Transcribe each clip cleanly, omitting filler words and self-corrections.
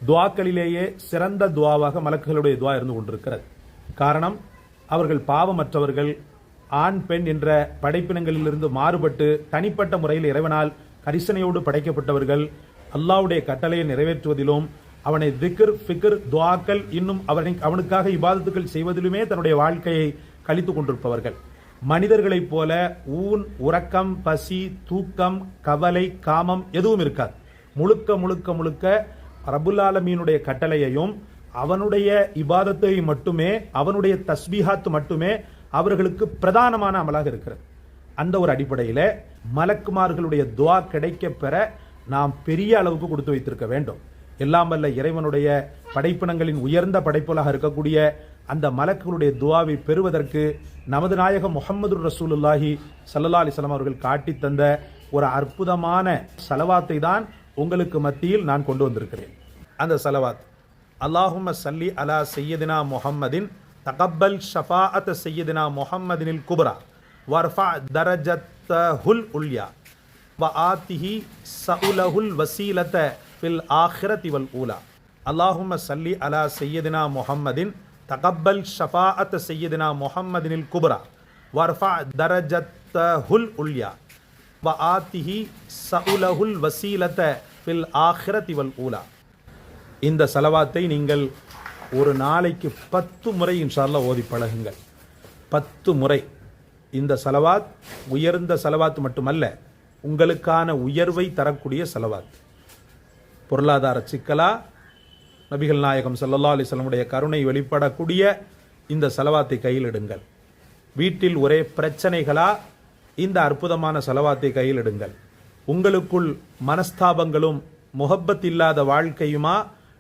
துவாக்களிலேயே சிறந்த துவாவாக மலக்குகளுடைய துவா இருந்து கொண்டிருக்கிறது. காரணம், அவர்கள் பாவமற்றவர்கள், ஆண் பெண் என்ற படைப்பினங்களிலிருந்து மாறுபட்டு தனிப்பட்ட முறையில் இறைவனால் கரிசனையோடு படைக்கப்பட்டவர்கள். அல்லாஹ்வுடைய கட்டளையை நிறைவேற்றுவதிலும் அவனை திக்ர் ஃபிக்ர் துவாக்கள் இன்னும் அவனுக்காக இபாதத்துக்கள் செய்வதிலுமே தன்னுடைய வாழ்க்கையை கழித்துக் கொண்டிருப்பவர்கள். மனிதர்களைப் போல ஊன், உறக்கம், பசி, தூக்கம், கவலை, காமம் எதுவும் இருக்காது. முழுக்க முழுக்க முழுக்க ரப்புல் ஆலமீனுடைய கட்டளையையும் அவனுடைய இபாதத்தை மட்டுமே, அவனுடைய தஸ்பீஹாத் மட்டுமே அவர்களுக்கு பிரதானமான அமலாக இருக்கிறது. அந்த ஒரு அடிப்படையில் மலக்குமார்களுடைய துவா கிடைக்க பெற நாம் பெரிய அளவுக்கு கொடுத்து வைத்திருக்க வேண்டும். எல்லாம் வல்ல இறைவனுடைய படைப்பினங்களின் உயர்ந்த படைப்புகளாக இருக்கக்கூடிய அந்த மலக்குகளுடைய துவாவை பெறுவதற்கு நமது நாயகம் முஹம்மது ரசூலுல்லாஹி ஸல்லல்லாஹு அலைஹி வஸல்லம் அவர்கள் காட்டி தந்த ஒரு அற்புதமான சலவாத்தை தான் உங்களுக்கு மத்தியில் நான் கொண்டு வந்திருக்கிறேன். அந்த சலவாத், அல்லாஹும்ம ஸல்லி அலா சய்யிதினா முஹம்மதின் தகப்பல் ஷஃபாஅத் சய்யிதினா முஹம்மதினில் குப்ரா வர்ஃபா தரஜத்தஹுல் உல்யா வ ஆத்திஹி ஸஉலஹுல் வஸீலத ஃபில் ஆখিরাতি வல் ஊலா. அல்லாஹும்ம ஸல்லி அலா சய்யிதினா முஹம்மதின் தகப்பல் ஷஃபாஅத் சய்யிதினா முஹம்மதினில் குப்ரா வர்ஃபா தரஜத்தஹுல் உல்யா வ ஆத்திஹி ஸஉலஹுல் வஸீலத ஃபில் ஆখিরাতি வல் ஊலா. இந்த சலவாத்தை நீங்கள் ஒரு நாளைக்கு 10 முறை இன்ஷா அல்லாஹ் ஓதி பழகுங்கள். 10 முறை. இந்த சலவாத் உயர்ந்த சலவாத் மட்டுமல்ல, உங்களுக்கான உயர்வை தரக்கூடிய சலவாத். பொருளாதார சிக்கலா, நபிகள் நாயகம் ஸல்லல்லாஹு அலைஹி வஸல்லம் கருணை வெளிப்படக்கூடிய இந்த சலவாத்தை கையில் எடுங்கள். வீட்டில் ஒரே பிரச்சனைகளா, இந்த அற்புதமான சலவாத்தை கையில் எடுங்கள். உங்களுக்குள் மனஸ்தாபங்களும் முஹப்பத் இல்லாத வாழ்க்கையுமா,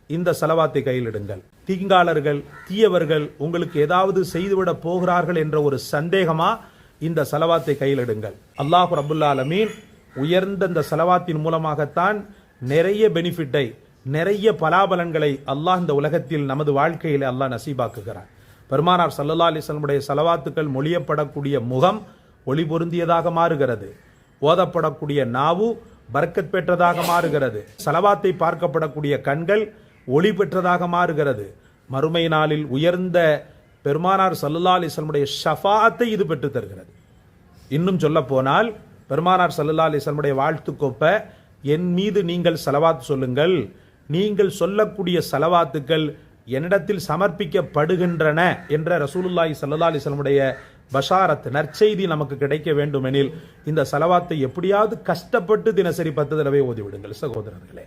இந்த சலவாத்தை கையில் எடுங்கள். தீங்காளர்கள், தீயவர்கள் உங்களுக்கு ஏதாவது செய்துவிட போகிறார்கள் என்ற ஒரு சந்தேகமா, இந்த சலவாத்தை கையில் எடுங்கள். அல்லாஹ் ரப்புல் ஆலமீன் உயர்ந்த இந்த சலவாத்தின் மூலமாகத்தான் நிறைய பெனிஃபிட்டை, நிறைய பலாபலன்களை அல்லாஹ் இந்த உலகத்தில் நமது வாழ்க்கையில் அல்லாஹ் நசீபாக்குகிறார். பெருமானார் ஸல்லல்லாஹு அலைஹி வஸல்லம் சலவாத்துக்கள் மொழியப்படக்கூடிய முகம் ஒளி பொருந்தியதாக மாறுகிறது. ஓதப்படக்கூடிய நாவு பரக்கத் பெற்றதாக மாறுகிறது. சலவாத்தை பார்க்கப்படக்கூடிய கண்கள் ஒளி பெற்றதாக மாறுகிறது. மறுமை நாளில் உயர்ந்த பெருமானார் ஸல்லல்லாஹு அலைஹி வஸல்லம் ஷஃபாஅத்தை இது பெற்று தருகிறது. இன்னும் சொல்ல போனால் பெருமானார் ஸல்லல்லாஹு அலைஹி வஸல்லம் வாழ்த்துக்கோப்ப, என் மீது நீங்கள் சலவாத் சொல்லுங்கள், நீங்கள் சொல்லக்கூடிய சலவாத்துக்கள் என்னிடத்தில் சமர்ப்பிக்கப்படுகின்றன என்ற ரசூலுல்லாஹி ஸல்லல்லாஹு அலைஹி வஸல்லம் பஷாரத் நற்செய்தி நமக்கு கிடைக்க வேண்டுமெனில் இந்த சலவாத்தை எப்படியாவது கஷ்டப்பட்டு தினசரி 10 தடவை ஓதிவிடுங்கள் சகோதரர்களே.